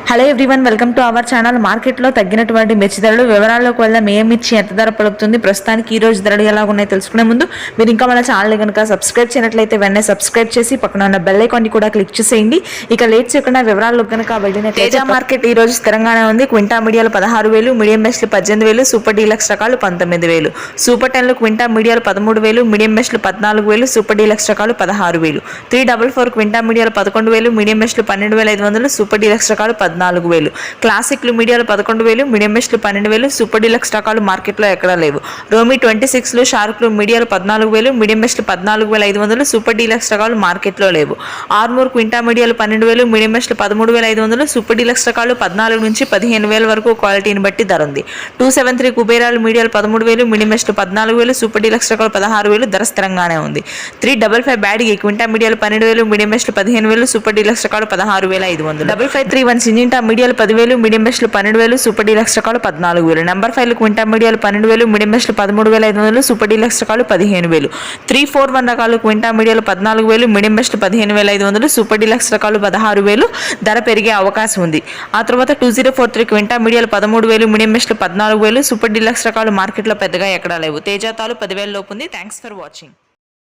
Hello everyone, welcome to our channel. మార్కెట్లో తగ్గినటువంటి మిర్చి ధరలు వివరాల్లోకి వెళ్దాం. ఏ మిర్చి ఎంత ధర పలుకుతుంది, ప్రస్తుతానికి ఈ రోజు ధరలు ఎలా ఉన్నాయి తెలుసుకునే ముందు మీరు ఇంకా మన ఛానల్ కనుక సబ్స్క్రైబ్ చేయనట్లయితే వెంటనే సబ్స్క్రైబ్ చేసి పక్కన ఉన్న బెల్ ఐకాన్ కూడా క్లిక్ చేసేయండి. ఇక లేట్ చేయకుండా వివరాల్లోకి కనుక వెళ్ళిన తేజ మార్కెట్ ఈ రోజు స్థిరంగానే ఉంది. క్వింటా మీడియాలు 16,000, మీడియం బెస్ట్లు 18,000, సూపర్ డీలక్స్ రకాలు 19,000, సూపర్ 10లు క్వింటా మీడియాలు 13,000, మీడియం బెస్ట్లు 14,000, సూపర్ డీలక్స్ రకాలు 16,000, 344 క్వింటా మీడియాలు 11,000, మీడియం బెస్ట్లు 12,500, సూపర్ డీలక్స్ రకాలు 14,000, క్లాసిక్లు మీడియాలు 11,000, మీడియం బెస్ట్లు 12,000, సూపర్ డీలక్స్ రకాలు మార్కెట్లో ఎక్కడా లేవు. రోమి 26లు షార్క్లు మీడియాలు 14,000, మీడియం బెస్ట్లు 14,500, సూపర్ డీలక్స్ రకాలు మార్కెట్లో లేవు. ఆర్మూర్ క్వింటా మీడియాలు 12,000, మీడియం బెస్ట్లు 13,500, సూపర్ డీలక్స్ రకాలు 14 నుంచి 15,000 వరకు క్వాలిటీని బట్టి ధర ఉంది. 273 కుబేరాలు మీడియాలు 13,000, మీడియం బెస్ట్లు 14,000, సూపర్ డీలక్స్ రకాలు 16,000, ధర స్థిరంగానే ఉంది. 355 బ్యాడ్గి క్వింటా మీడియాలు 12,000, మీడియం బెస్ట్లు 15,000, సూపర్ డీలక్స్ రకాలు 16,500. 5531 సిజింటా మీడియాలు 10,000, మీడియం బెస్ట్లు 12,000, సూపర్ డీలక్స్ రకాలు 14,000. నెంబర్ 5 క్వింటా మీడియాలు 12,000, మీడియం బెస్ట్లు 13,500, సూపర్ డీలక్స్ రకాలు 15,000. 341 రకాలు క్వింటా మీడియాలు 14,000, మీడియం బెస్ట్లు 15,500, సూపర్ డీలక్స్ రకాలు 16,000, ధర పెరిగే అవకాశం ఉంది. ఆ తర్వాత 2043 క్వింటా మీడియాలు 13,000, మీడియం బెస్ట్లు 14,000, సూపర్ డీలక్స్ రకాలు మార్కెట్లో పెద్దగా ఎక్కడా లేవు. తేజాతాలు 10,000 లోపు ఉంది. Thanks for watching.